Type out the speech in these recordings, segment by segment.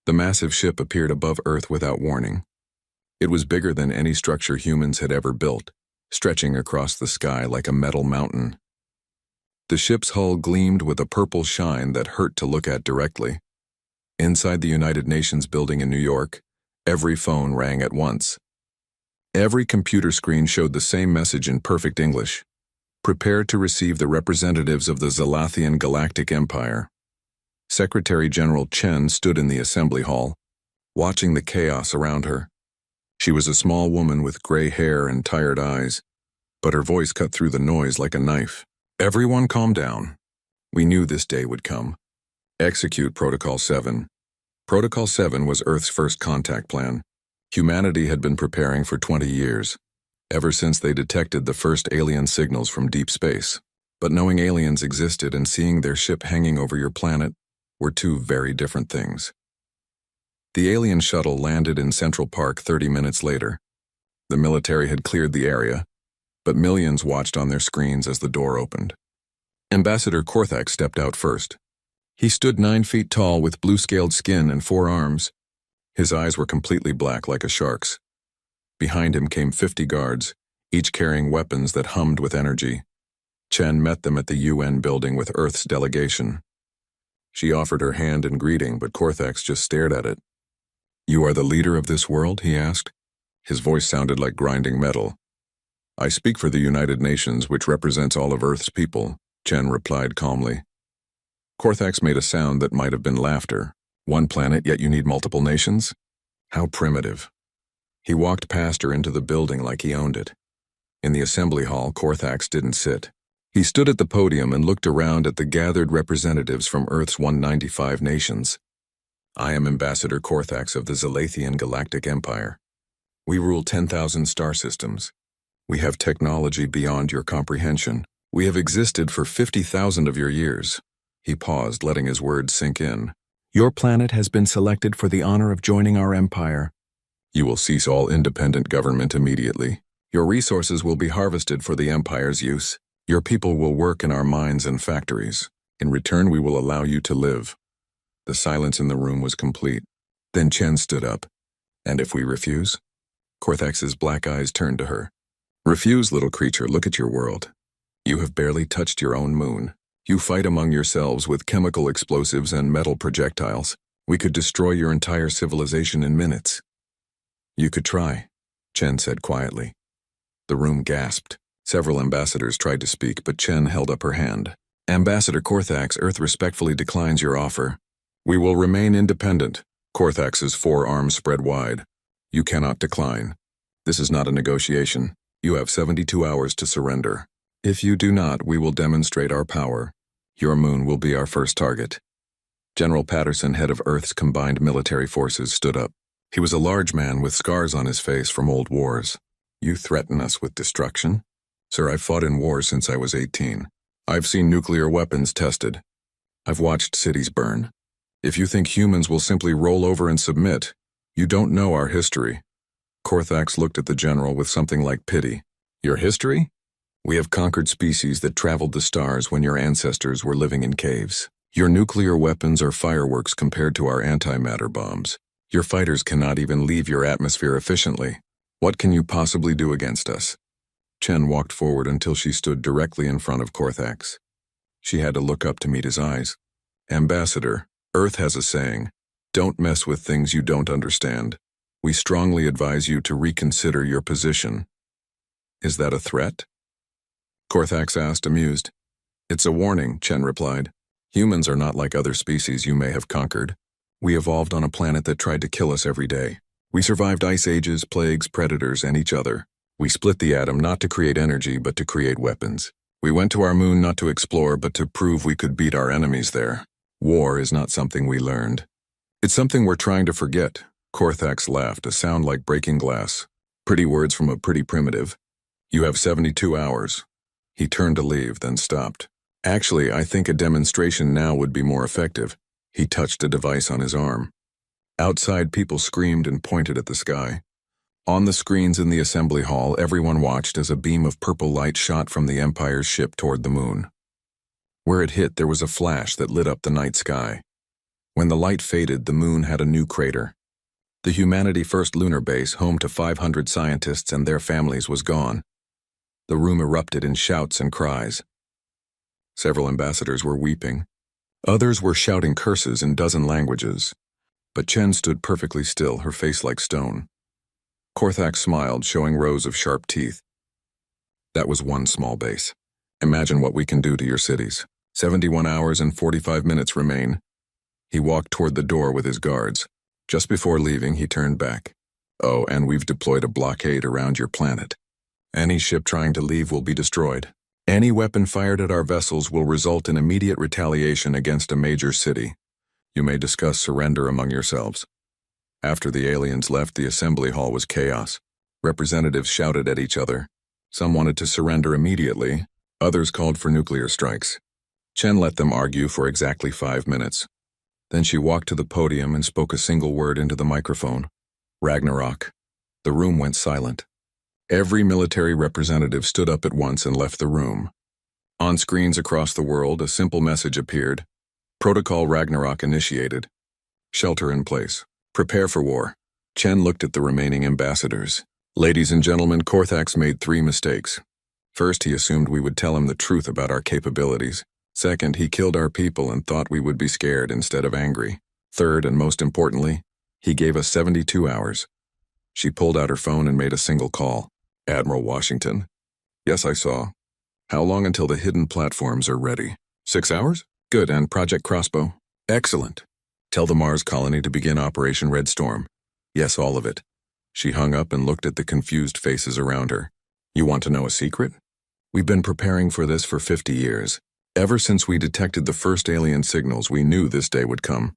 The massive ship appeared above Earth without warning. It was bigger than any structure humans had ever built, stretching across the sky like a metal mountain. The ship's hull gleamed with a purple shine that hurt to look at directly. Inside the United Nations building in New York, every phone rang at once. Every computer screen showed the same message in perfect English. Prepare to receive the representatives of the Zalathian Galactic Empire. Secretary General Chen stood in the assembly hall, watching the chaos around her. She was a small woman with gray hair and tired eyes, but her voice cut through the noise like a knife. Everyone calm down. We knew this day would come. Execute Protocol 7. Protocol 7 was Earth's first contact plan. Humanity had been preparing for 20 years, ever since they detected the first alien signals from deep space. But knowing aliens existed and seeing their ship hanging over your planet were two very different things. The alien shuttle landed in Central Park 30 minutes later. The military had cleared the area, but millions watched on their screens as the door opened. Ambassador Korthak stepped out first. He stood 9 feet tall with blue-scaled skin and 4 arms. His eyes were completely black like a shark's. Behind him came 50 guards, each carrying weapons that hummed with energy. Chen met them at the UN building with Earth's delegation. She offered her hand in greeting, but Korthax just stared at it. "You are the leader of this world?" he asked. His voice sounded like grinding metal. "I speak for the United Nations, which represents all of Earth's people," Chen replied calmly. Korthax made a sound that might have been laughter. "One planet, yet you need multiple nations? How primitive." He walked past her into the building like he owned it. In the assembly hall, Korthax didn't sit. He stood at the podium and looked around at the gathered representatives from Earth's 195 nations. "I am Ambassador Korthax of the Zalathian Galactic Empire. We rule 10,000 star systems. We have technology beyond your comprehension. We have existed for 50,000 of your years." He paused, letting his words sink in. "Your planet has been selected for the honor of joining our empire. You will cease all independent government immediately. Your resources will be harvested for the empire's use. Your people will work in our mines and factories. In return, we will allow you to live." The silence in the room was complete. Then Chen stood up. "And if we refuse?" Korthax's black eyes turned to her. "Refuse, little creature, look at your world. You have barely touched your own moon. You fight among yourselves with chemical explosives and metal projectiles. We could destroy your entire civilization in minutes." "You could try," Chen said quietly. The room gasped. Several ambassadors tried to speak, but Chen held up her hand. "Ambassador Korthax, Earth respectfully declines your offer. We will remain independent." Korthax's 4 arms spread wide. "You cannot decline. This is not a negotiation. You have 72 hours to surrender. If you do not, we will demonstrate our power. Your moon will be our first target." General Patterson, head of Earth's combined military forces, stood up. He was a large man with scars on his face from old wars. "You threaten us with destruction?" "Sir, I've fought in wars since I was 18. I've seen nuclear weapons tested. I've watched cities burn. If you think humans will simply roll over and submit, you don't know our history." Korthax looked at the general with something like pity. "Your history? We have conquered species that traveled the stars when your ancestors were living in caves. Your nuclear weapons are fireworks compared to our antimatter bombs. Your fighters cannot even leave your atmosphere efficiently. What can you possibly do against us?" Chen walked forward until she stood directly in front of Korthax. She had to look up to meet his eyes. "Ambassador, Earth has a saying, don't mess with things you don't understand. We strongly advise you to reconsider your position." "Is that a threat?" Korthax asked, amused. "It's a warning," Chen replied. "Humans are not like other species you may have conquered. We evolved on a planet that tried to kill us every day. We survived ice ages, plagues, predators, and each other. We split the atom not to create energy, but to create weapons. We went to our moon not to explore, but to prove we could beat our enemies there. War is not something we learned. It's something we're trying to forget." Korthax laughed, a sound like breaking glass. "Pretty words from a pretty primitive. You have 72 hours. He turned to leave, then stopped. "Actually, I think a demonstration now would be more effective." He touched a device on his arm. Outside, people screamed and pointed at the sky. On the screens in the assembly hall, everyone watched as a beam of purple light shot from the Empire's ship toward the moon. Where it hit, there was a flash that lit up the night sky. When the light faded, the moon had a new crater. The Humanity First lunar base, home to 500 scientists and their families, was gone. The room erupted in shouts and cries. Several ambassadors were weeping. Others were shouting curses in dozen languages. But Chen stood perfectly still, her face like stone. Korthak smiled, showing rows of sharp teeth. That was one small base. Imagine what we can do to your cities. 71 hours and 45 minutes remain. He walked toward the door with his guards. Just before leaving, he turned back. Oh, and we've deployed a blockade around your planet. Any ship trying to leave will be destroyed. Any weapon fired at our vessels will result in immediate retaliation against a major city. You may discuss surrender among yourselves. After the aliens left, the assembly hall was chaos. Representatives shouted at each other. Some wanted to surrender immediately. Others called for nuclear strikes. Chen let them argue for exactly 5 minutes. Then she walked to the podium and spoke a single word into the microphone. Ragnarok. The room went silent. Every military representative stood up at once and left the room. On screens across the world, a simple message appeared. Protocol Ragnarok initiated. Shelter in place. Prepare for war. Chen looked at the remaining ambassadors. Ladies and gentlemen, Korthak's made 3 mistakes. First, he assumed we would tell him the truth about our capabilities. Second, he killed our people and thought we would be scared instead of angry. Third, and most importantly, he gave us 72 hours. She pulled out her phone and made a single call. Admiral Washington. Yes, I saw. How long until the hidden platforms are ready? 6 hours? Good, and Project Crossbow? Excellent. Tell the Mars colony to begin Operation Red Storm. Yes, all of it. She hung up and looked at the confused faces around her. You want to know a secret? We've been preparing for this for 50 years. Ever since we detected the first alien signals, we knew this day would come.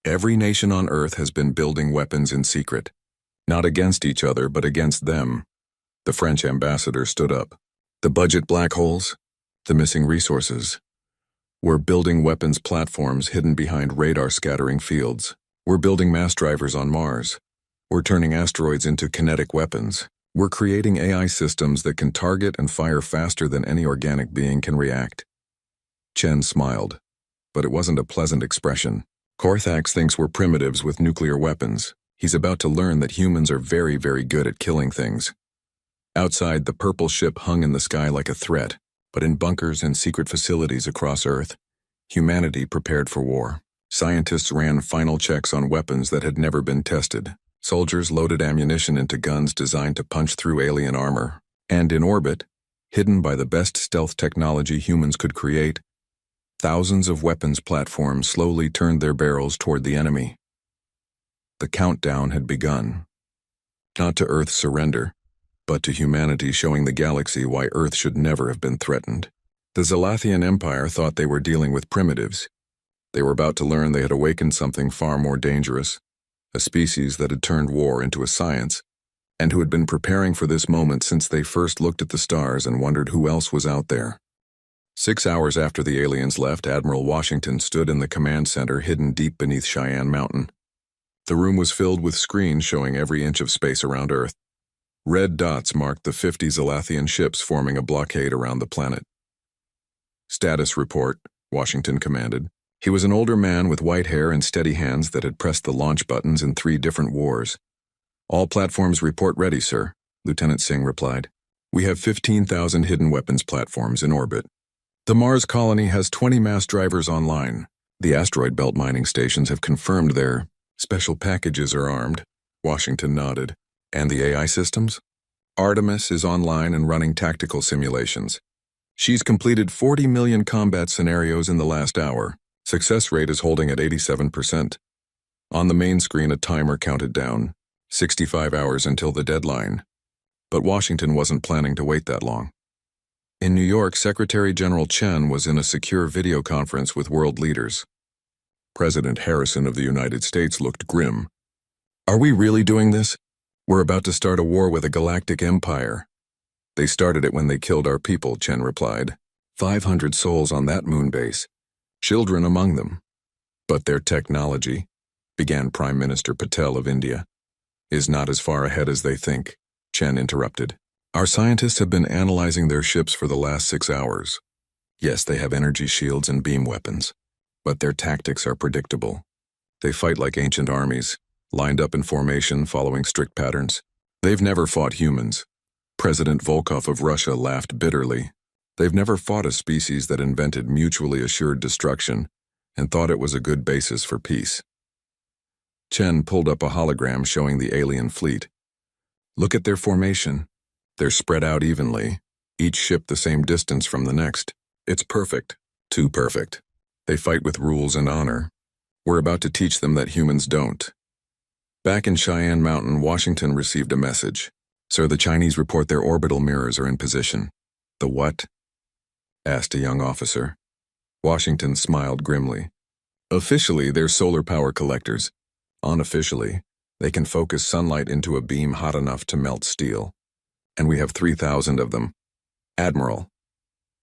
Every nation on Earth has been building weapons in secret. Not against each other, but against them. The French ambassador stood up. The budget black holes? The missing resources? We're building weapons platforms hidden behind radar-scattering fields. We're building mass drivers on Mars. We're turning asteroids into kinetic weapons. We're creating AI systems that can target and fire faster than any organic being can react. Chen smiled, but it wasn't a pleasant expression. Korthak thinks we're primitives with nuclear weapons. He's about to learn that humans are very, very good at killing things. Outside, the purple ship hung in the sky like a threat, but in bunkers and secret facilities across Earth, humanity prepared for war. Scientists ran final checks on weapons that had never been tested. Soldiers loaded ammunition into guns designed to punch through alien armor. And in orbit, hidden by the best stealth technology humans could create, thousands of weapons platforms slowly turned their barrels toward the enemy. The countdown had begun. Not to Earth's surrender, but to humanity showing the galaxy why Earth should never have been threatened. The Zalathian Empire thought they were dealing with primitives. They were about to learn they had awakened something far more dangerous, a species that had turned war into a science, and who had been preparing for this moment since they first looked at the stars and wondered who else was out there. 6 hours after the aliens left, Admiral Washington stood in the command center hidden deep beneath Cheyenne Mountain. The room was filled with screens showing every inch of space around Earth. Red dots marked the 50 Zalathian ships forming a blockade around the planet. Status report, Washington commanded. He was an older man with white hair and steady hands that had pressed the launch buttons in 3 different wars. All platforms report ready, sir, Lieutenant Singh replied. We have 15,000 hidden weapons platforms in orbit. The Mars colony has 20 mass drivers online. The asteroid belt mining stations have confirmed their special packages are armed. Washington nodded. And the AI systems? Artemis is online and running tactical simulations. She's completed 40 million combat scenarios in the last hour. Success rate is holding at 87%. On the main screen, a timer counted down, 65 hours until the deadline. But Washington wasn't planning to wait that long. In New York, Secretary General Chen was in a secure video conference with world leaders. President Harrison of the United States looked grim. Are we really doing this? We're about to start a war with a galactic empire. They started it when they killed our people, Chen replied. 500 souls on that moon base. Children among them. But their technology, began Prime Minister Patel of India, is not as far ahead as they think, Chen interrupted. Our scientists have been analyzing their ships for the last 6 hours. Yes, they have energy shields and beam weapons, but their tactics are predictable. They fight like ancient armies, lined up in formation following strict patterns. They've never fought humans. President Volkov of Russia laughed bitterly. They've never fought a species that invented mutually assured destruction and thought it was a good basis for peace. Chen pulled up a hologram showing the alien fleet. Look at their formation. They're spread out evenly, each ship the same distance from the next. It's perfect. Too perfect. They fight with rules and honor. We're about to teach them that humans don't. Back in Cheyenne Mountain, Washington received a message. Sir, the Chinese report their orbital mirrors are in position. The what? Asked a young officer. Washington smiled grimly. Officially, they're solar power collectors. Unofficially, they can focus sunlight into a beam hot enough to melt steel. And we have 3,000 of them. Admiral.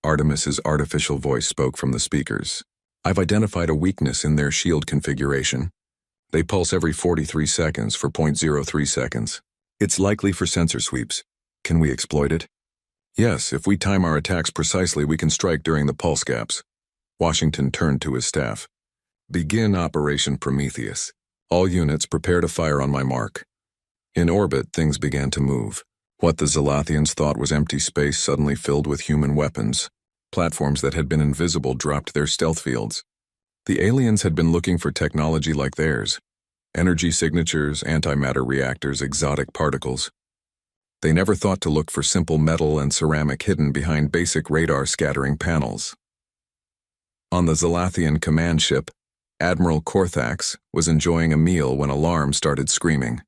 Artemis's artificial voice spoke from the speakers. I've identified a weakness in their shield configuration. They pulse every 43 seconds for 0.03 seconds. It's likely for sensor sweeps. Can we exploit it? Yes, if we time our attacks precisely, we can strike during the pulse gaps. Washington turned to his staff. Begin Operation Prometheus. All units prepare to fire on my mark. In orbit, things began to move. What the Zalathians thought was empty space suddenly filled with human weapons. Platforms that had been invisible dropped their stealth fields. The aliens had been looking for technology like theirs. Energy signatures, antimatter reactors, exotic particles. They never thought to look for simple metal and ceramic hidden behind basic radar scattering panels. On the Zalathian command ship, Admiral Korthax was enjoying a meal when alarm started screaming.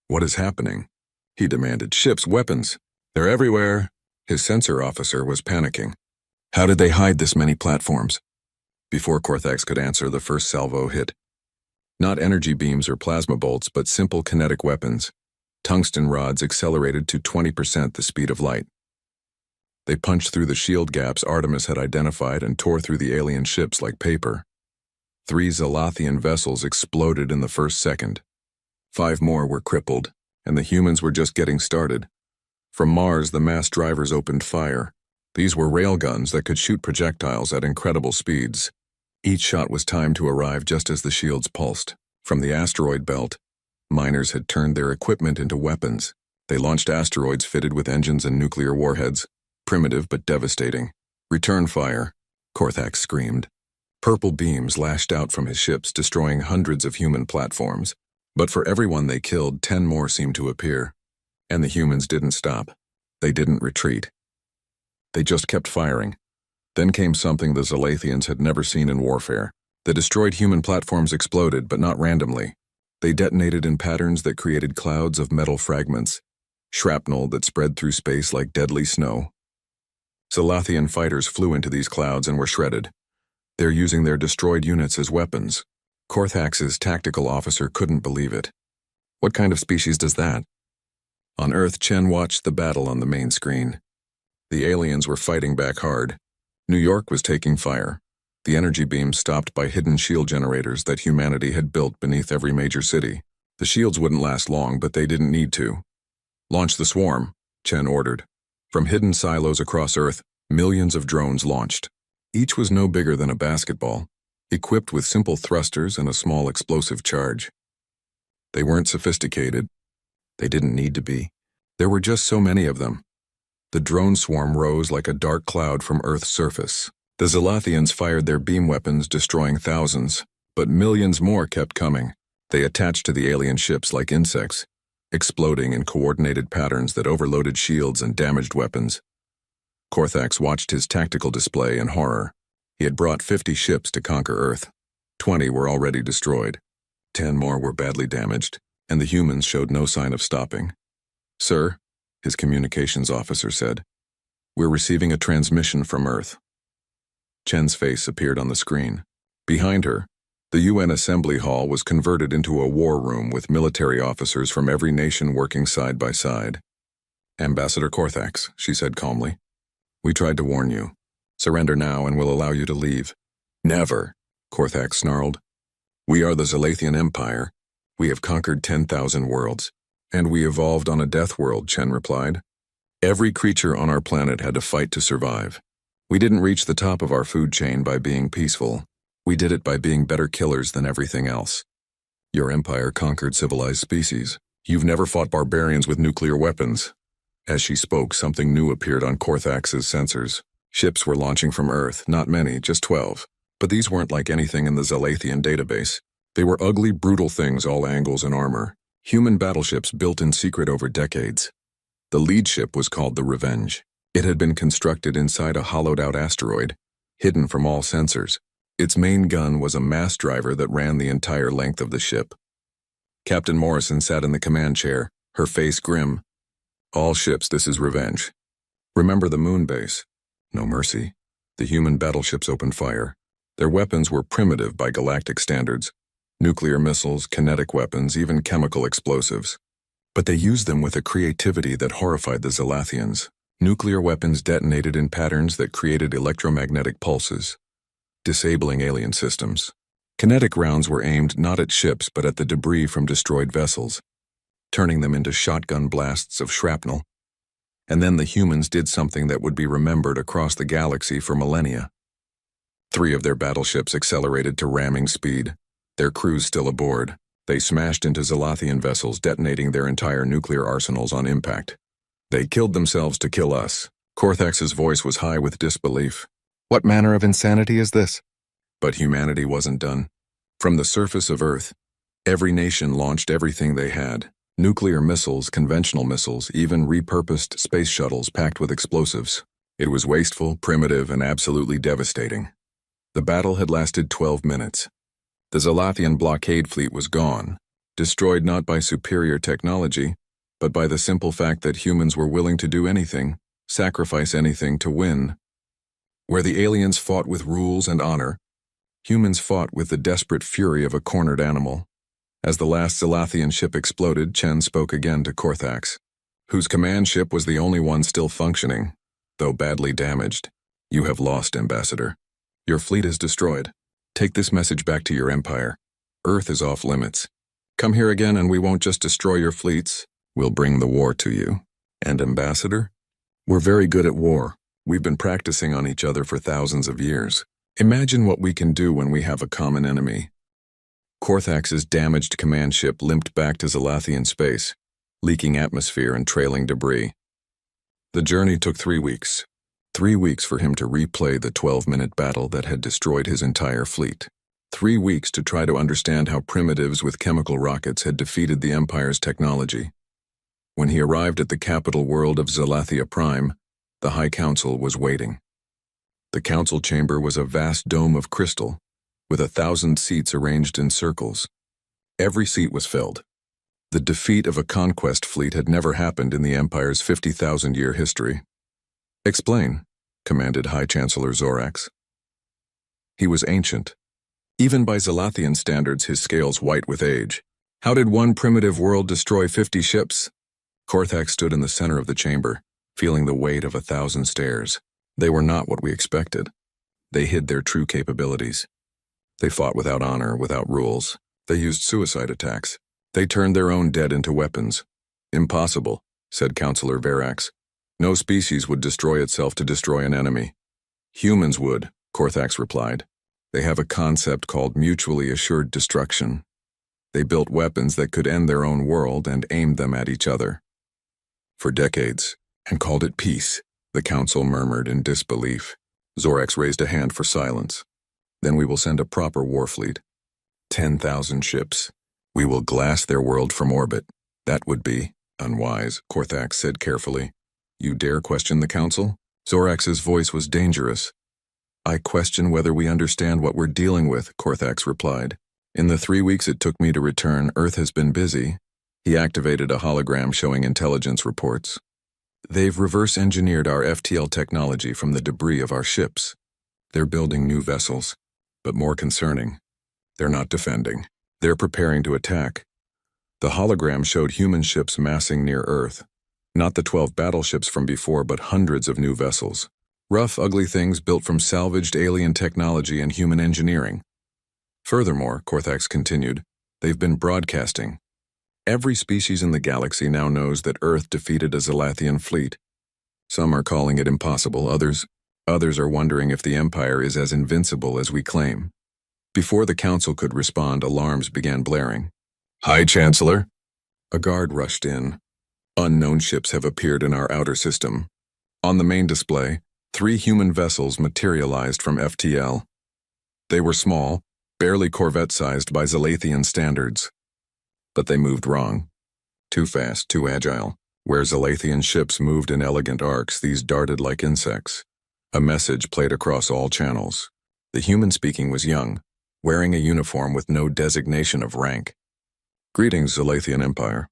What is happening? He demanded. Ships, weapons. They're everywhere. His sensor officer was panicking. How did they hide this many platforms? Before Korthax could answer, the first salvo hit. Not energy beams or plasma bolts, but simple kinetic weapons. Tungsten rods accelerated to 20% the speed of light. They punched through the shield gaps Artemis had identified and tore through the alien ships like paper. 3 Zalathian vessels exploded in the first second. 5 more were crippled, and the humans were just getting started. From Mars, the mass drivers opened fire. These were railguns that could shoot projectiles at incredible speeds. Each shot was timed to arrive just as the shields pulsed. From the asteroid belt, miners had turned their equipment into weapons. They launched asteroids fitted with engines and nuclear warheads. Primitive but devastating. Return fire, Korthax screamed. Purple beams lashed out from his ships, destroying hundreds of human platforms. But for every one they killed, 10 more seemed to appear. And the humans didn't stop. They didn't retreat. They just kept firing. Then came something the Zalathians had never seen in warfare. The destroyed human platforms exploded, but not randomly. They detonated in patterns that created clouds of metal fragments, shrapnel that spread through space like deadly snow. Zalathian fighters flew into these clouds and were shredded. They're using their destroyed units as weapons. Korthax's tactical officer couldn't believe it. What kind of species does that? On Earth, Chen watched the battle on the main screen. The aliens were fighting back hard. New York was taking fire. The energy beams stopped by hidden shield generators that humanity had built beneath every major city. The shields wouldn't last long, but they didn't need to. Launch the swarm, Chen ordered. From hidden silos across Earth, millions of drones launched. Each was no bigger than a basketball, equipped with simple thrusters and a small explosive charge. They weren't sophisticated. They didn't need to be. There were just so many of them. The drone swarm rose like a dark cloud from Earth's surface. The Zalathians fired their beam weapons, destroying thousands, but millions more kept coming. They attached to the alien ships like insects, exploding in coordinated patterns that overloaded shields and damaged weapons. Korthax watched his tactical display in horror. He had brought 50 ships to conquer Earth. 20 were already destroyed. 10 more were badly damaged, and the humans showed no sign of stopping. Sir, his communications officer said, we're receiving a transmission from Earth. Chen's face appeared on the screen. Behind her, the UN Assembly Hall was converted into a war room with military officers from every nation working side by side. Ambassador Korthax, she said calmly, we tried to warn you. Surrender now and we'll allow you to leave. Never, Korthax snarled. We are the Zalathian Empire. We have conquered 10,000 worlds. And we evolved on a death world, Chen replied. Every creature on our planet had to fight to survive. We didn't reach the top of our food chain by being peaceful. We did it by being better killers than everything else. Your empire conquered civilized species. You've never fought barbarians with nuclear weapons. As she spoke, something new appeared on Korthax's sensors. Ships were launching from Earth, not many, just 12. But these weren't like anything in the Zalathian database. They were ugly, brutal things, all angles and armor. Human battleships built in secret over decades. The lead ship was called the Revenge. It had been constructed inside a hollowed-out asteroid, hidden from all sensors. Its main gun was a mass driver that ran the entire length of the ship. Captain Morrison sat in the command chair, her face grim. All ships, this is Revenge. Remember the moon base? No mercy. The human battleships opened fire. Their weapons were primitive by galactic standards. Nuclear missiles, kinetic weapons, even chemical explosives. But they used them with a creativity that horrified the Zalathians. Nuclear weapons detonated in patterns that created electromagnetic pulses, disabling alien systems. Kinetic rounds were aimed not at ships but at the debris from destroyed vessels, turning them into shotgun blasts of shrapnel. And then the humans did something that would be remembered across the galaxy for millennia. 3 of their battleships accelerated to ramming speed, their crews still aboard. They smashed into Zalathian vessels, detonating their entire nuclear arsenals on impact. They killed themselves to kill us. Korthax's voice was high with disbelief. What manner of insanity is this? But humanity wasn't done. From the surface of Earth, every nation launched everything they had. Nuclear missiles, conventional missiles, even repurposed space shuttles packed with explosives. It was wasteful, primitive, and absolutely devastating. The battle had lasted 12 minutes. The Zalathian blockade fleet was gone, destroyed not by superior technology, but by the simple fact that humans were willing to do anything, sacrifice anything to win. Where the aliens fought with rules and honor, humans fought with the desperate fury of a cornered animal. As the last Zalathian ship exploded, Chen spoke again to Korthax, whose command ship was the only one still functioning, though badly damaged. You have lost, Ambassador. Your fleet is destroyed. Take this message back to your empire. Earth is off limits. Come here again and we won't just destroy your fleets, we'll bring the war to you. And Ambassador? We're very good at war. We've been practicing on each other for thousands of years. Imagine what we can do when we have a common enemy. Korthax's damaged command ship limped back to Zalathian space, leaking atmosphere and trailing debris. The journey took 3 weeks. 3 weeks for him to replay the 12-minute battle that had destroyed his entire fleet. 3 weeks to try to understand how primitives with chemical rockets had defeated the Empire's technology. When he arrived at the capital world of Zalathia Prime, the High Council was waiting. The council chamber was a vast dome of crystal, with 1,000 seats arranged in circles. Every seat was filled. The defeat of a conquest fleet had never happened in the Empire's 50,000-year history. Explain, commanded High Chancellor Zorax. He was ancient. Even by Zalathian standards, his scales white with age. How did one primitive world destroy 50 ships? Korthax stood in the center of the chamber, feeling the weight of 1,000 stares. They were not what we expected. They hid their true capabilities. They fought without honor, without rules. They used suicide attacks. They turned their own dead into weapons. Impossible, said Councillor Verax. No species would destroy itself to destroy an enemy. Humans would, Korthax replied. They have a concept called mutually assured destruction. They built weapons that could end their own world and aimed them at each other. For decades, and called it peace, the council murmured in disbelief. Zorax raised a hand for silence. Then we will send a proper war fleet. 10,000 ships. We will glass their world from orbit. That would be unwise, Korthax said carefully. You dare question the council? Zorax's voice was dangerous. I question whether we understand what we're dealing with, Korthax replied. In the 3 weeks it took me to return, Earth has been busy. He activated a hologram showing intelligence reports. They've reverse-engineered our FTL technology from the debris of our ships. They're building new vessels. But more concerning, they're not defending. They're preparing to attack. The hologram showed human ships massing near Earth. Not the 12 battleships from before, but hundreds of new vessels. Rough, ugly things built from salvaged alien technology and human engineering. Furthermore, Korthax continued, they've been broadcasting. Every species in the galaxy now knows that Earth defeated a Zalathian fleet. Some are calling it impossible, others are wondering if the Empire is as invincible as we claim. Before the council could respond, alarms began blaring. "Hi, Chancellor." A guard rushed in. "Unknown ships have appeared in our outer system." On the main display, 3 human vessels materialized from FTL. They were small, barely corvette-sized by Zalathian standards. But they moved wrong. Too fast, too agile. Where Zalathian ships moved in elegant arcs, these darted like insects. A message played across all channels. The human speaking was young, wearing a uniform with no designation of rank. "Greetings, Zalathian Empire.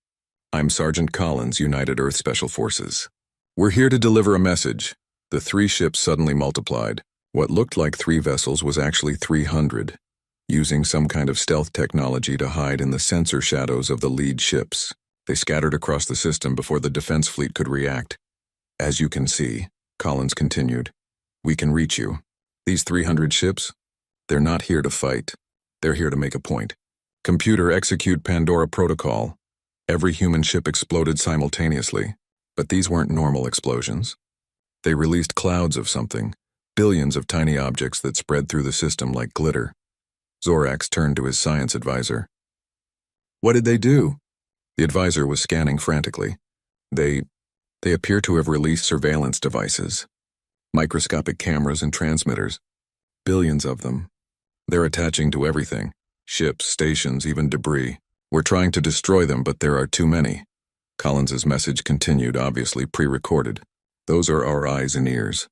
I'm Sergeant Collins, United Earth Special Forces. We're here to deliver a message." The 3 ships suddenly multiplied. What looked like 3 vessels was actually 300, using some kind of stealth technology to hide in the sensor shadows of the lead ships. They scattered across the system before the defense fleet could react. "As you can see," Collins continued, "we can reach you. These 300 ships, they're not here to fight. They're here to make a point. Computer, execute Pandora protocol." Every human ship exploded simultaneously, but these weren't normal explosions. They released clouds of something, billions of tiny objects that spread through the system like glitter. Zorax turned to his science advisor. "What did they do?" The advisor was scanning frantically. They appear to have released surveillance devices. Microscopic cameras and transmitters. Billions of them. They're attaching to everything. Ships, stations, even debris. "We're trying to destroy them, but there are too many." Collins's message continued, obviously pre-recorded. "Those are our eyes and ears.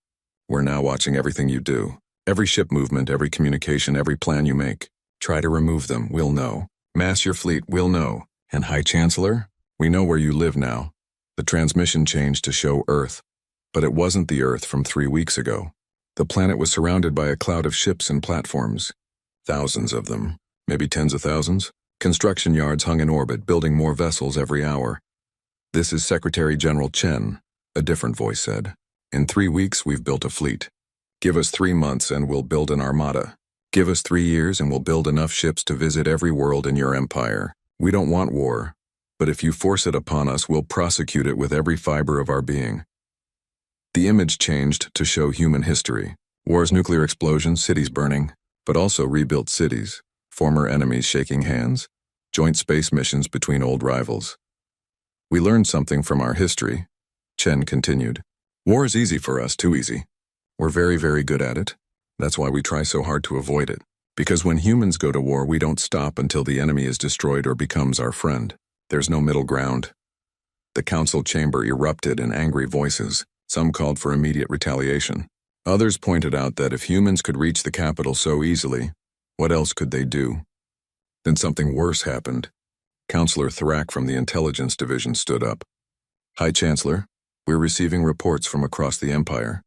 We're now watching everything you do. Every ship movement, every communication, every plan you make. Try to remove them, we'll know. Mass your fleet, we'll know. And High Chancellor, we know where you live now." The transmission changed to show Earth. But it wasn't the Earth from 3 weeks ago. The planet was surrounded by a cloud of ships and platforms. Thousands of them, maybe tens of thousands. Construction yards hung in orbit, building more vessels every hour. "This is Secretary General Chen," a different voice said. "In 3 weeks, we've built a fleet. Give us 3 months and we'll build an armada. Give us 3 years and we'll build enough ships to visit every world in your empire. We don't want war, but if you force it upon us, we'll prosecute it with every fiber of our being." The image changed to show human history. Wars, nuclear explosions, cities burning, but also rebuilt cities, former enemies shaking hands, joint space missions between old rivals. "We learned something from our history," Chen continued. "War is easy for us, too easy. We're very, very good at it. That's why we try so hard to avoid it. Because when humans go to war, we don't stop until the enemy is destroyed or becomes our friend. There's no middle ground." The council chamber erupted in angry voices. Some called for immediate retaliation. Others pointed out that if humans could reach the capital so easily, what else could they do? Then something worse happened. Counselor Thrak from the Intelligence Division stood up. "High Chancellor, we're receiving reports from across the Empire.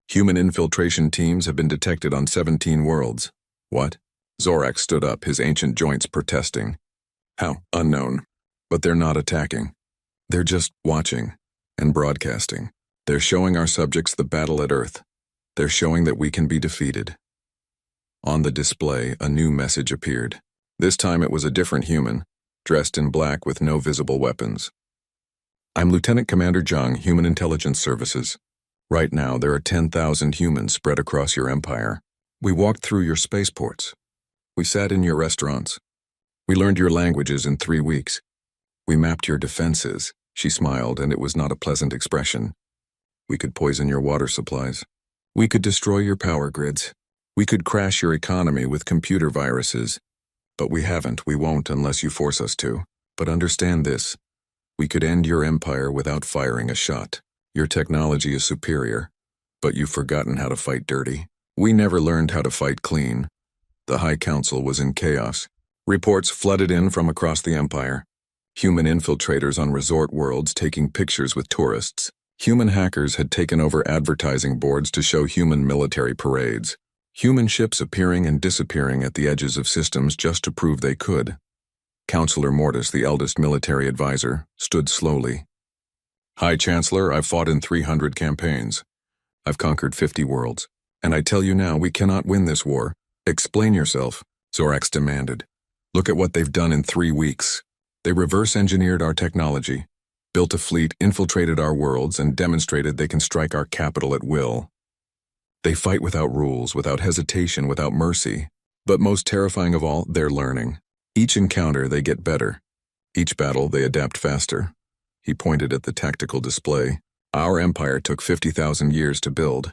Human infiltration teams have been detected on 17 worlds." "What?" Zorax stood up, his ancient joints protesting. "How? Unknown. But they're not attacking. They're just watching and broadcasting. They're showing our subjects the battle at Earth. They're showing that we can be defeated." On the display, a new message appeared. This time it was a different human, dressed in black with no visible weapons. "I'm Lieutenant Commander Zhang, Human Intelligence Services. Right now, there are 10,000 humans spread across your empire. We walked through your spaceports. We sat in your restaurants. We learned your languages in 3 weeks. We mapped your defenses." She smiled, and it was not a pleasant expression. "We could poison your water supplies. We could destroy your power grids. We could crash your economy with computer viruses. But we haven't, we won't unless you force us to. But understand this. We could end your empire without firing a shot. Your technology is superior, but you've forgotten how to fight dirty. We never learned how to fight clean." The High Council was in chaos. Reports flooded in from across the empire. Human infiltrators on resort worlds taking pictures with tourists. Human hackers had taken over advertising boards to show human military parades. Human ships appearing and disappearing at the edges of systems just to prove they could. Counselor Mortis, the eldest military advisor, stood slowly. "High Chancellor, I've fought in 300 campaigns. I've conquered 50 worlds. And I tell you now, we cannot win this war. Explain yourself," Zorax demanded. "Look at what they've done in 3 weeks. They reverse-engineered our technology, built a fleet, infiltrated our worlds, and demonstrated they can strike our capital at will. They fight without rules, without hesitation, without mercy. But most terrifying of all, they're learning. Each encounter, they get better. Each battle, they adapt faster. He pointed at the tactical display. Our empire took 50,000 years to build.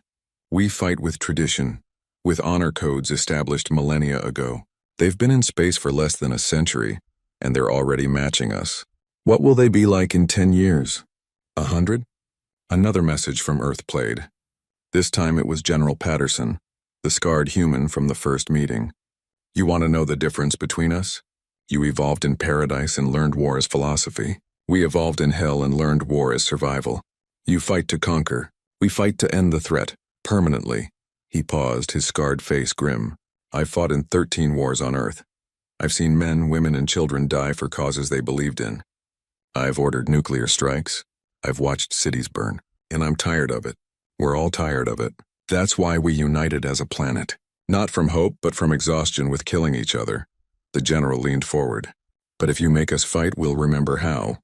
We fight with tradition, with honor codes established millennia ago. They've been in space for less than a century, and they're already matching us. What will they be like in 10 years? 100? Another message from Earth played. This time it was General Patterson, the scarred human from the first meeting. You want to know the difference between us? You evolved in paradise and learned war as philosophy. We evolved in hell and learned war as survival. You fight to conquer. We fight to end the threat, permanently. He paused, his scarred face grim. I've fought in 13 wars on Earth. I've seen men, women, and children die for causes they believed in. I've ordered nuclear strikes. I've watched cities burn. And I'm tired of it. We're all tired of it. That's why we united as a planet. Not from hope, but from exhaustion with killing each other. The general leaned forward. But if you make us fight, we'll remember how.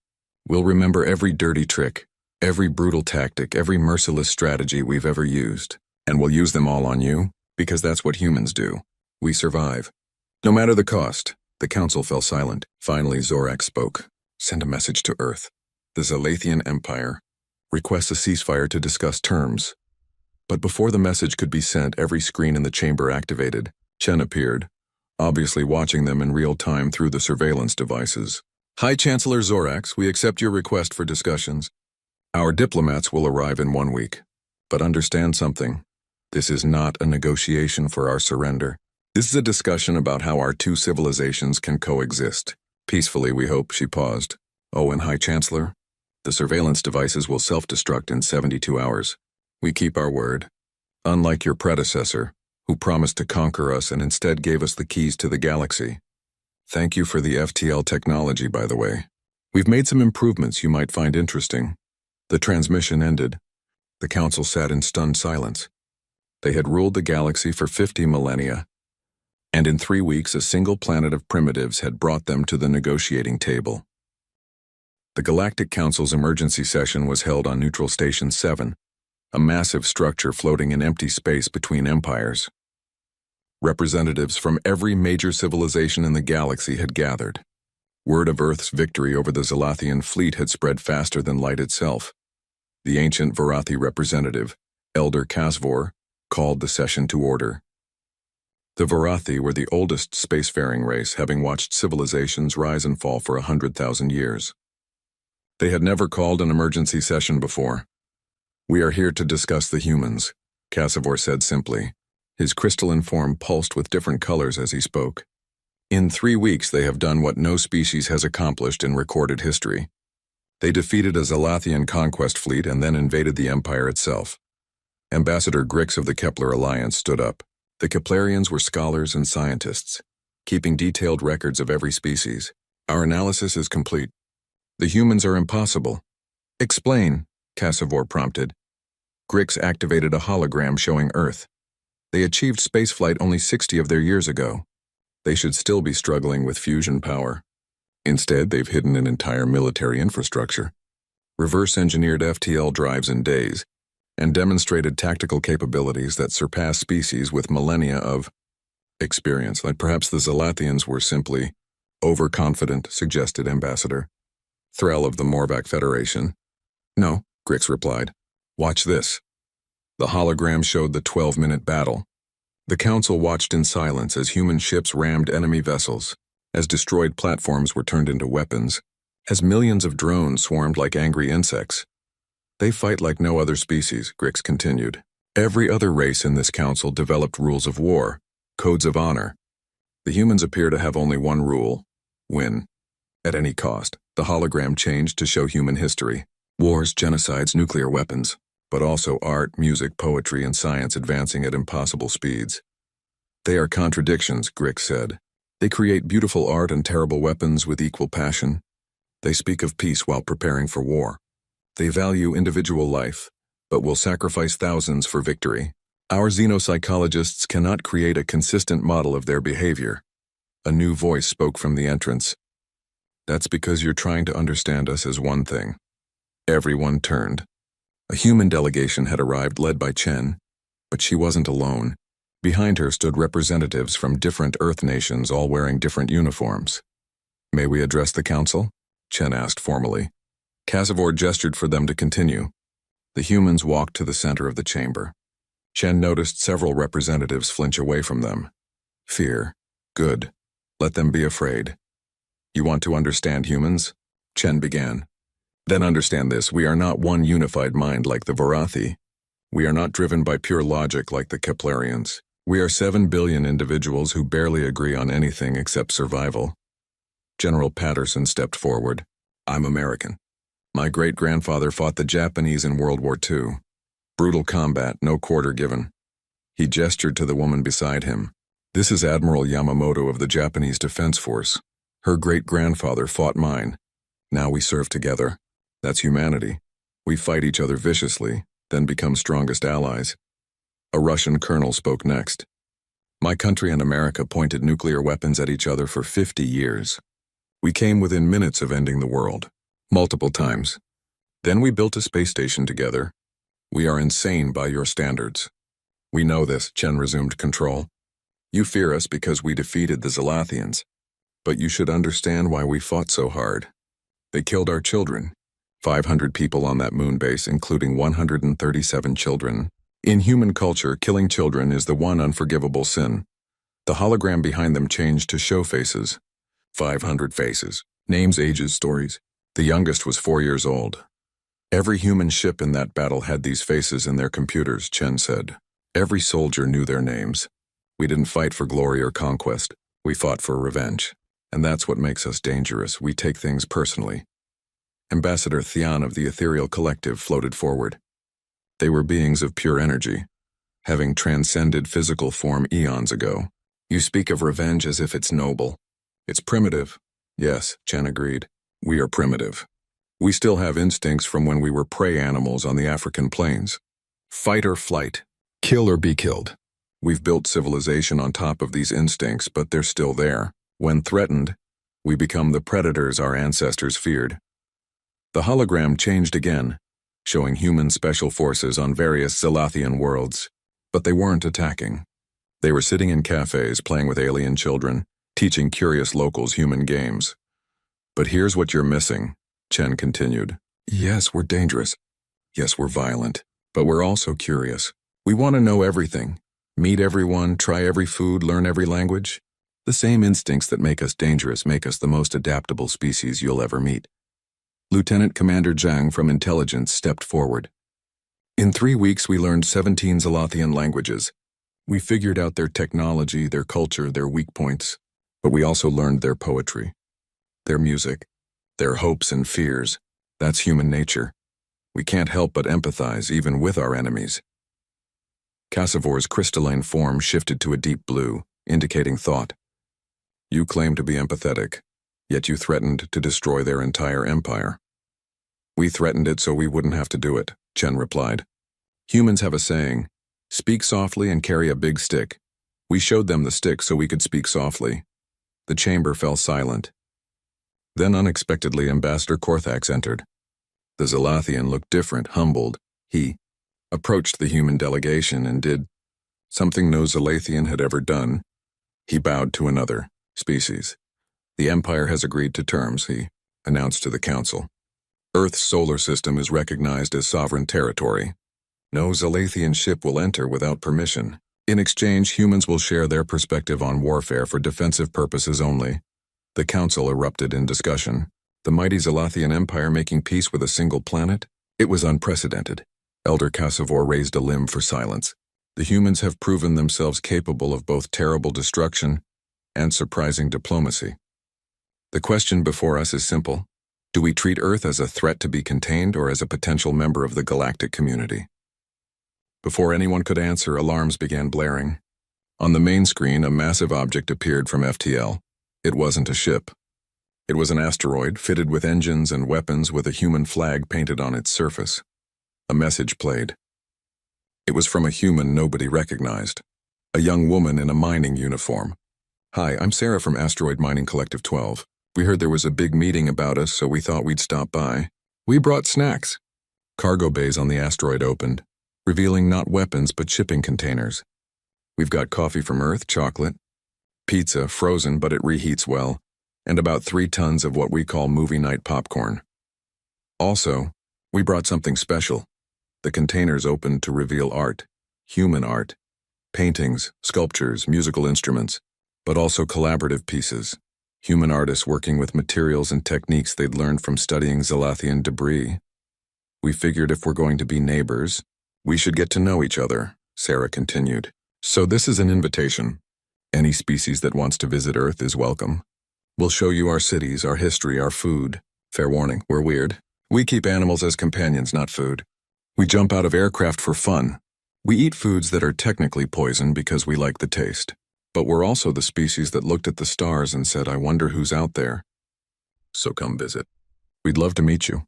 We'll remember every dirty trick, every brutal tactic, every merciless strategy we've ever used. And we'll use them all on you, because that's what humans do. We survive. No matter the cost. The council fell silent. Finally, Zorak spoke. Send a message to Earth. The Zalathian Empire. Request a ceasefire to discuss terms. But before the message could be sent, every screen in the chamber activated. Chen appeared, obviously watching them in real time through the surveillance devices. High Chancellor Zorax, we accept your request for discussions. Our diplomats will arrive in 1 week. But understand something. This is not a negotiation for our surrender. This is a discussion about how our two civilizations can coexist. Peacefully, we hope, she paused. Oh, and High Chancellor, the surveillance devices will self-destruct in 72 hours. We keep our word. Unlike your predecessor, who promised to conquer us and instead gave us the keys to the galaxy. Thank you for the FTL technology, by the way. We've made some improvements you might find interesting. The transmission ended. The council sat in stunned silence. They had ruled the galaxy for 50 millennia, and in 3 weeks a single planet of primitives had brought them to the negotiating table. The Galactic Council's emergency session was held on Neutral Station 7, a massive structure floating in empty space between empires. Representatives from every major civilization in the galaxy had gathered. Word of Earth's victory over the Zalathian fleet had spread faster than light itself. The ancient Varathi representative, Elder Kasvor, called the session to order. The Varathi were the oldest spacefaring race, having watched civilizations rise and fall for 100,000 years. They had never called an emergency session before. We are here to discuss the humans, Kasvor said simply. His crystalline form pulsed with different colors as he spoke. In 3 weeks they have done what no species has accomplished in recorded history. They defeated a Zalathian conquest fleet and then invaded the empire itself. Ambassador Grix of the Kepler Alliance stood up. The Keplerians were scholars and scientists, keeping detailed records of every species. Our analysis is complete. The humans are impossible. Explain, Kasvor prompted. Grix activated a hologram showing Earth. They achieved spaceflight only 60 of their years ago. They should still be struggling with fusion power. Instead, they've hidden an entire military infrastructure, reverse-engineered FTL drives in days, and demonstrated tactical capabilities that surpass species with millennia of experience. Like perhaps the Zalathians were simply overconfident, suggested Ambassador Threll of the Morvac Federation. No, Grix replied. Watch this. The hologram showed the 12-minute battle. The council watched in silence as human ships rammed enemy vessels, as destroyed platforms were turned into weapons, as millions of drones swarmed like angry insects. They fight like no other species, Grix continued. Every other race in this council developed rules of war, codes of honor. The humans appear to have only one rule: win. At any cost. The hologram changed to show human history. Wars, genocides, nuclear weapons, but also art, music, poetry, and science advancing at impossible speeds. They are contradictions, Grix said. They create beautiful art and terrible weapons with equal passion. They speak of peace while preparing for war. They value individual life, but will sacrifice thousands for victory. Our xenopsychologists cannot create a consistent model of their behavior. A new voice spoke from the entrance. That's because you're trying to understand us as one thing. Everyone turned. A human delegation had arrived led by Chen, but she wasn't alone. Behind her stood representatives from different Earth nations, all wearing different uniforms. "May we address the council?" Chen asked formally. Casivore gestured for them to continue. The humans walked to the center of the chamber. Chen noticed several representatives flinch away from them. Fear. Good. Let them be afraid. "You want to understand humans?" Chen began. "Then understand this: we are not one unified mind like the Varathi. We are not driven by pure logic like the Keplerians. We are 7 billion individuals who barely agree on anything except survival." General Patterson stepped forward. "I'm American. My great-grandfather fought the Japanese in World War II. Brutal combat, no quarter given." He gestured to the woman beside him. "This is Admiral Yamamoto of the Japanese Defense Force. Her great-grandfather fought mine. Now we serve together. That's humanity. We fight each other viciously, then become strongest allies." A Russian colonel spoke next. "My country and America pointed nuclear weapons at each other for 50 years. We came within minutes of ending the world. Multiple times. Then we built a space station together. We are insane by your standards." "We know this," Chen resumed control. "You fear us because we defeated the Zalathians. But you should understand why we fought so hard. They killed our children. 500 people on that moon base, including 137 children. In human culture, killing children is the one unforgivable sin." The hologram behind them changed to show faces. 500 faces. Names, ages, stories. The youngest was 4 years old. "Every human ship in that battle had these faces in their computers," Chen said. "Every soldier knew their names. We didn't fight for glory or conquest. We fought for revenge. And that's what makes us dangerous. We take things personally." Ambassador Thian of the Ethereal Collective floated forward. They were beings of pure energy, having transcended physical form eons ago. "You speak of revenge as if it's noble. It's primitive." "Yes," Chen agreed. "We are primitive. We still have instincts from when we were prey animals on the African plains. Fight or flight. Kill or be killed. We've built civilization on top of these instincts, but they're still there. When threatened, we become the predators our ancestors feared." The hologram changed again, showing human special forces on various Zalathian worlds. But they weren't attacking. They were sitting in cafes playing with alien children, teaching curious locals human games. "But here's what you're missing," Chen continued. "Yes, we're dangerous. Yes, we're violent. But we're also curious. We want to know everything. Meet everyone, try every food, learn every language. The same instincts that make us dangerous make us the most adaptable species you'll ever meet." Lieutenant Commander Zhang from Intelligence stepped forward. "In 3 weeks we learned 17 Zalathian languages. We figured out their technology, their culture, their weak points. But we also learned their poetry, their music, their hopes and fears. That's human nature. We can't help but empathize even with our enemies." Casivore's crystalline form shifted to a deep blue, indicating thought. "You claim to be empathetic, yet you threatened to destroy their entire empire." "We threatened it so we wouldn't have to do it," Chen replied. "Humans have a saying, speak softly and carry a big stick. We showed them the stick so we could speak softly." The chamber fell silent. Then unexpectedly Ambassador Korthax entered. The Zalathian looked different, humbled. He approached the human delegation and did something no Zalathian had ever done. He bowed to another species. "The Empire has agreed to terms," he announced to the Council. "Earth's solar system is recognized as sovereign territory. No Zalathian ship will enter without permission. In exchange, humans will share their perspective on warfare for defensive purposes only." The Council erupted in discussion. The mighty Zalathian Empire making peace with a single planet? It was unprecedented. Elder Casivore raised a limb for silence. The humans have proven themselves capable of both terrible destruction and surprising diplomacy. The question before us is simple. Do we treat Earth as a threat to be contained or as a potential member of the galactic community? Before anyone could answer, alarms began blaring. On the main screen, a massive object appeared from FTL. It wasn't a ship. It was an asteroid fitted with engines and weapons with a human flag painted on its surface. A message played. It was from a human nobody recognized. A young woman in a mining uniform. "Hi, I'm Sarah from Asteroid Mining Collective 12. We heard there was a big meeting about us, so we thought we'd stop by. We brought snacks." Cargo bays on the asteroid opened, revealing not weapons but shipping containers. We've got coffee from Earth, chocolate, pizza, frozen but it reheats well, and about 3 tons of what we call movie night popcorn. Also, we brought something special. The containers opened to reveal art, human art, paintings, sculptures, musical instruments, but also collaborative pieces. Human artists working with materials and techniques they'd learned from studying Zalathian debris. We figured if we're going to be neighbors, we should get to know each other, Sarah continued. So this is an invitation. Any species that wants to visit Earth is welcome. We'll show you our cities, our history, our food. Fair warning, we're weird. We keep animals as companions, not food. We jump out of aircraft for fun. We eat foods that are technically poison because we like the taste. But we're also the species that looked at the stars and said, I wonder who's out there. So come visit. We'd love to meet you.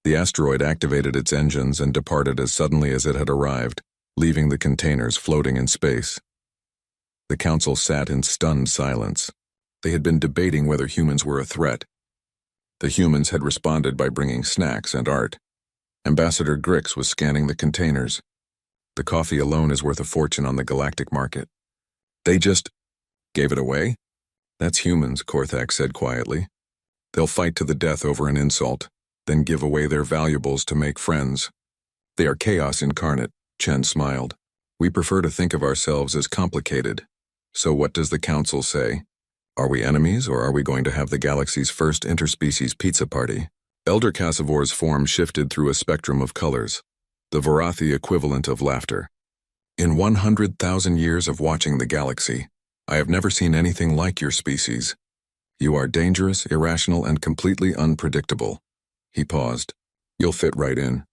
The asteroid activated its engines and departed as suddenly as it had arrived, leaving the containers floating in space. The council sat in stunned silence. They had been debating whether humans were a threat. The humans had responded by bringing snacks and art. Ambassador Grix was scanning the containers. The coffee alone is worth a fortune on the Galactic market. They just gave it away? That's humans, Korthak said quietly. They'll fight to the death over an insult, then give away their valuables to make friends. They are chaos incarnate, Chen smiled. We prefer to think of ourselves as complicated. So what does the council say? Are we enemies, or are we going to have the galaxy's first interspecies pizza party? Elder Cassivor's form shifted through a spectrum of colors, the Varathi equivalent of laughter. In 100,000 years of watching the galaxy, I have never seen anything like your species. You are dangerous, irrational, and completely unpredictable. He paused. You'll fit right in.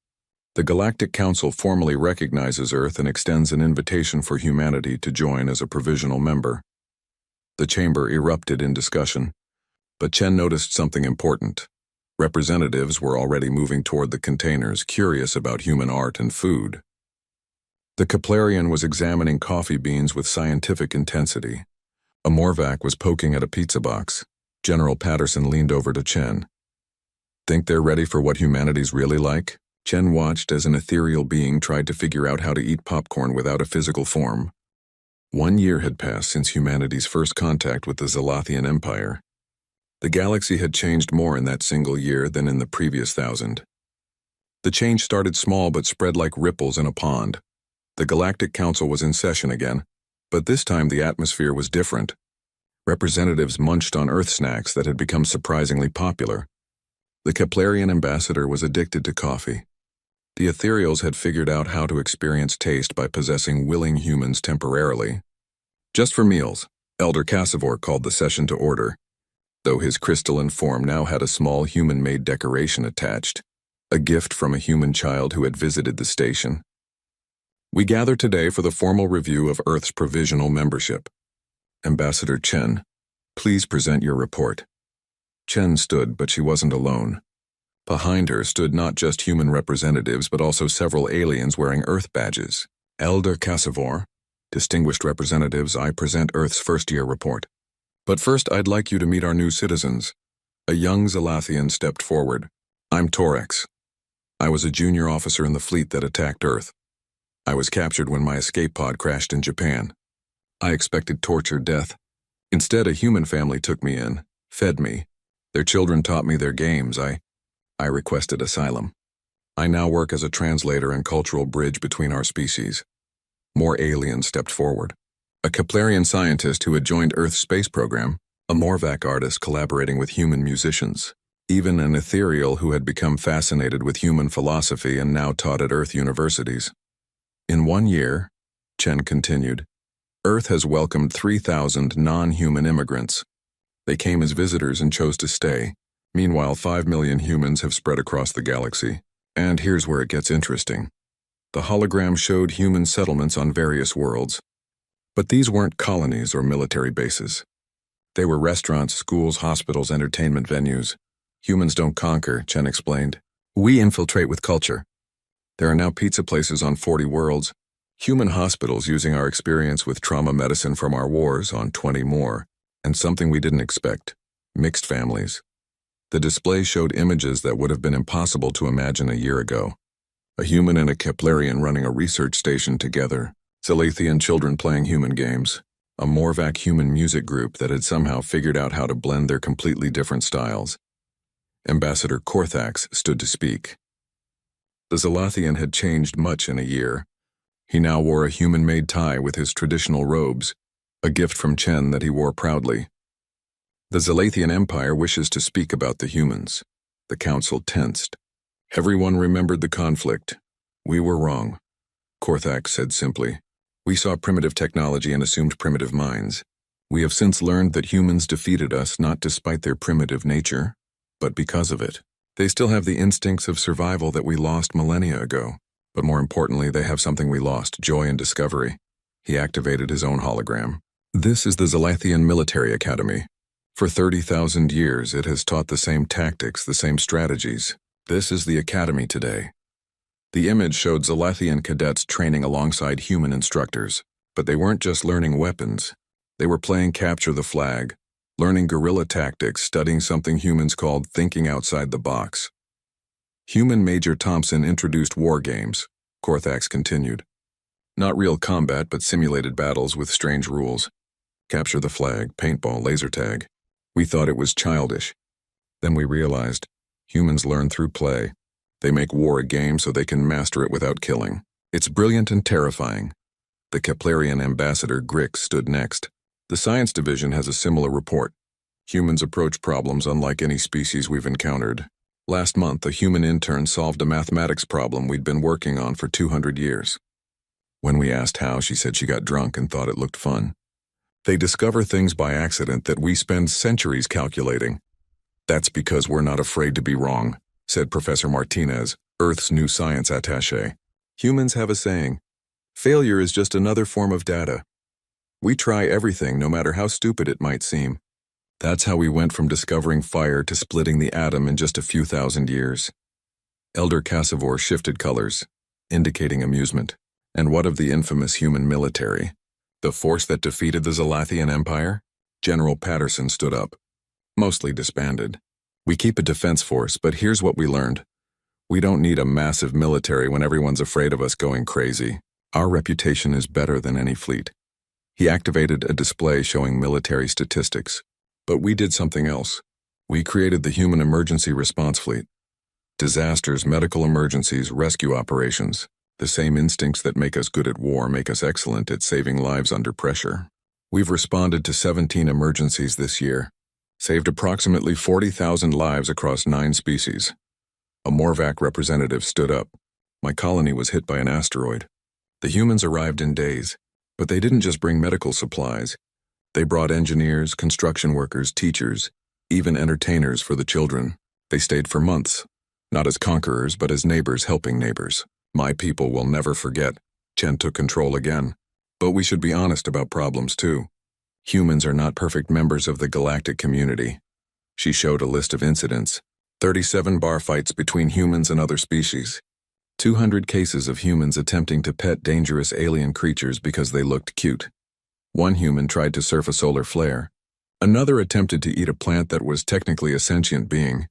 The Galactic Council formally recognizes Earth and extends an invitation for humanity to join as a provisional member. The chamber erupted in discussion, but Chen noticed something important. Representatives were already moving toward the containers, curious about human art and food. The Keplerian was examining coffee beans with scientific intensity. A Morvac was poking at a pizza box. General Patterson leaned over to Chen. Think they're ready for what humanity's really like? Chen watched as an ethereal being tried to figure out how to eat popcorn without a physical form. 1 year had passed since humanity's first contact with the Zalathian Empire. The galaxy had changed more in that single year than in the previous 1,000. The change started small but spread like ripples in a pond. The Galactic Council was in session again, but this time the atmosphere was different. Representatives munched on Earth snacks that had become surprisingly popular. The Keplerian ambassador was addicted to coffee. The ethereals had figured out how to experience taste by possessing willing humans temporarily. Just for meals, Elder Cassivor called the session to order, though his crystalline form now had a small human-made decoration attached, a gift from a human child who had visited the station. We gather today for the formal review of Earth's provisional membership. Ambassador Chen, please present your report. Chen stood, but she wasn't alone. Behind her stood not just human representatives, but also several aliens wearing Earth badges. Elder Cassivor, distinguished representatives, I present Earth's first-year report. But first, I'd like you to meet our new citizens. A young Zalathian stepped forward. I'm Torex. I was a junior officer in the fleet that attacked Earth. I was captured when my escape pod crashed in Japan. I expected torture, death. Instead, a human family took me in, fed me. Their children taught me their games. I requested asylum. I now work as a translator and cultural bridge between our species. More aliens stepped forward. A Keplerian scientist who had joined Earth's space program, a Morvac artist collaborating with human musicians, even an ethereal who had become fascinated with human philosophy and now taught at Earth universities. In 1 year, Chen continued, Earth has welcomed 3,000 non-human immigrants. They came as visitors and chose to stay. Meanwhile, 5 million humans have spread across the galaxy. And here's where it gets interesting. The hologram showed human settlements on various worlds. But these weren't colonies or military bases. They were restaurants, schools, hospitals, entertainment venues. Humans don't conquer, Chen explained. We infiltrate with culture. There are now pizza places on 40 worlds, human hospitals using our experience with trauma medicine from our wars on 20 more, and something we didn't expect, mixed families. The display showed images that would have been impossible to imagine a year ago. A human and a Keplerian running a research station together, Zalathian children playing human games, a Morvac human music group that had somehow figured out how to blend their completely different styles. Ambassador Korthax stood to speak. The Zalathian had changed much in a year. He now wore a human-made tie with his traditional robes, a gift from Chen that he wore proudly. The Zalathian Empire wishes to speak about the humans. The council tensed. Everyone remembered the conflict. We were wrong, Korthax said simply. We saw primitive technology and assumed primitive minds. We have since learned that humans defeated us not despite their primitive nature, but because of it. They still have the instincts of survival that we lost millennia ago, but more importantly, they have something we lost, joy and discovery. He activated his own hologram. This is the Zalathian Military Academy. For 30,000 years, it has taught the same tactics, the same strategies. This is the academy today. The image showed Zalathian cadets training alongside human instructors, but they weren't just learning weapons. They were playing capture the flag, learning guerrilla tactics, studying something humans called thinking outside the box. Human Major Thompson introduced war games, Korthax continued. Not real combat, but simulated battles with strange rules. Capture the flag, paintball, laser tag. We thought it was childish. Then we realized, humans learn through play. They make war a game so they can master it without killing. It's brilliant and terrifying. The Keplerian ambassador Grix stood next. The science division has a similar report. Humans approach problems unlike any species we've encountered. Last month, a human intern solved a mathematics problem we'd been working on for 200 years. When we asked how, she said she got drunk and thought it looked fun. They discover things by accident that we spend centuries calculating. That's because we're not afraid to be wrong, said Professor Martinez, Earth's new science attaché. Humans have a saying, failure is just another form of data. We try everything, no matter how stupid it might seem. That's how we went from discovering fire to splitting the atom in just a few thousand years. Elder Cassivore shifted colors, indicating amusement. And what of the infamous human military? The force that defeated the Zalathian Empire? General Patterson stood up. Mostly disbanded. We keep a defense force, but here's what we learned. We don't need a massive military when everyone's afraid of us going crazy. Our reputation is better than any fleet. He activated a display showing military statistics. But we did something else. We created the Human Emergency Response Fleet. Disasters, medical emergencies, rescue operations. The same instincts that make us good at war make us excellent at saving lives under pressure. We've responded to 17 emergencies this year, saved approximately 40,000 lives across 9 species. A Morvac representative stood up. My colony was hit by an asteroid. The humans arrived in days, but they didn't just bring medical supplies. They brought engineers, construction workers, teachers, even entertainers for the children. They stayed for months, not as conquerors, but as neighbors helping neighbors. My people will never forget. Chen took control again. But we should be honest about problems too. Humans are not perfect members of the galactic community. She showed a list of incidents. 37 bar fights between humans and other species. 200 cases of humans attempting to pet dangerous alien creatures because they looked cute. One human tried to surf a solar flare. Another attempted to eat a plant that was technically a sentient being,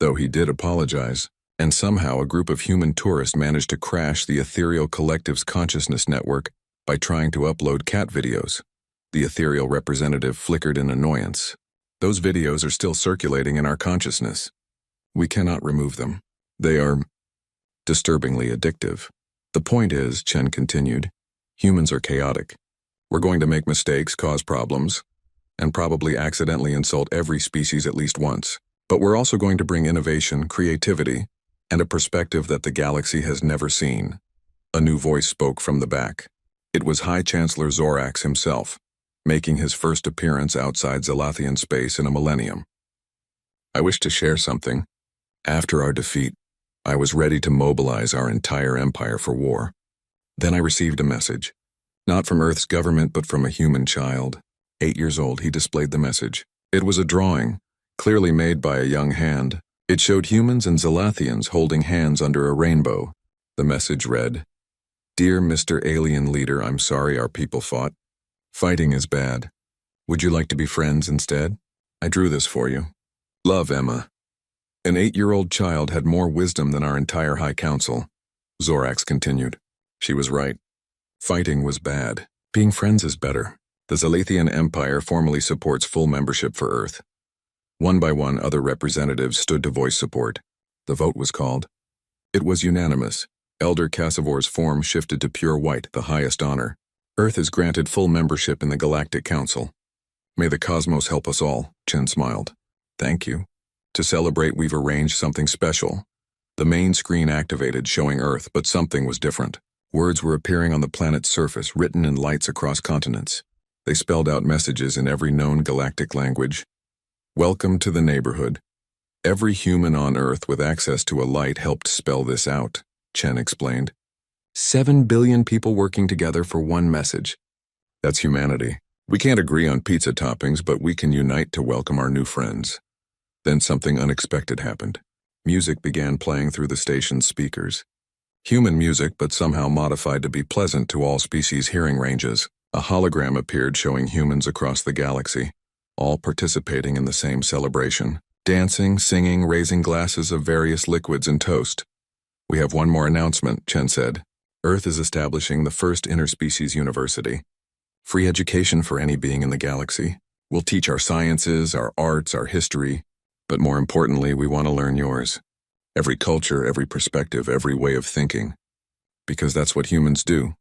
though he did apologize. And somehow a group of human tourists managed to crash the Ethereal Collective's consciousness network by trying to upload cat videos. The ethereal representative flickered in annoyance. Those videos are still circulating in our consciousness. We cannot remove them. They are disturbingly addictive. The point is, Chen continued, humans are chaotic. We're going to make mistakes, cause problems, and probably accidentally insult every species at least once. But we're also going to bring innovation, creativity, and a perspective that the galaxy has never seen. A new voice spoke from the back. It was High Chancellor Zorax himself, making his first appearance outside Zalathian space in a millennium. I wish to share something. After our defeat, I was ready to mobilize our entire empire for war. Then I received a message. Not from Earth's government, but from a human child. 8 years old, he displayed the message. It was a drawing, clearly made by a young hand. It showed humans and Zalathians holding hands under a rainbow. The message read, Dear Mr. Alien Leader, I'm sorry our people fought. Fighting is bad. Would you like to be friends instead? I drew this for you. Love, Emma. An 8-year-old child had more wisdom than our entire High Council. Zorax continued. She was right. Fighting was bad. Being friends is better. The Zalathian Empire formally supports full membership for Earth. One by one, other representatives stood to voice support. The vote was called. It was unanimous. Elder Cassavor's form shifted to pure white, the highest honor. Earth is granted full membership in the Galactic Council. May the cosmos help us all, Chen smiled. Thank you. To celebrate, we've arranged something special. The main screen activated, showing Earth, but something was different. Words were appearing on the planet's surface, written in lights across continents. They spelled out messages in every known galactic language. Welcome to the neighborhood. Every human on Earth with access to a light helped spell this out, Chen explained. 7 billion people working together for one message. That's humanity. We can't agree on pizza toppings, but we can unite to welcome our new friends. Then something unexpected happened. Music began playing through the station's speakers. Human music, but somehow modified to be pleasant to all species' hearing ranges. A hologram appeared showing humans across the galaxy, all participating in the same celebration. Dancing, singing, raising glasses of various liquids and toast. We have one more announcement, Chen said. Earth is establishing the first interspecies university. Free education for any being in the galaxy. We'll teach our sciences, our arts, our history, but more importantly, we want to learn yours. Every culture, every perspective, every way of thinking. Because that's what humans do.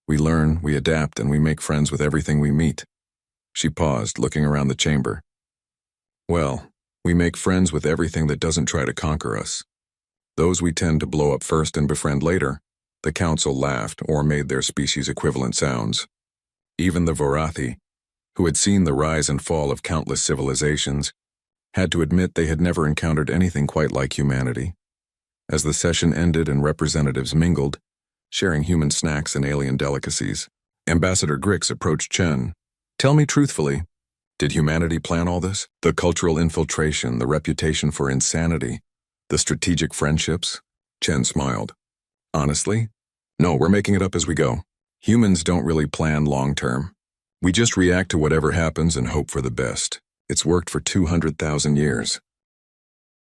We learn, we adapt, and we make friends with everything we meet. She paused, looking around the chamber. Well, we make friends with everything that doesn't try to conquer us. Those we tend to blow up first and befriend later. The council laughed or made their species equivalent sounds. Even the Vorathi, who had seen the rise and fall of countless civilizations, had to admit they had never encountered anything quite like humanity. As the session ended and representatives mingled, sharing human snacks and alien delicacies, Ambassador Grix approached Chen. Tell me truthfully, did humanity plan all this? The cultural infiltration, the reputation for insanity, the strategic friendships? Chen smiled. Honestly? No, we're making it up as we go. Humans don't really plan long-term. We just react to whatever happens and hope for the best. It's worked for 200,000 years.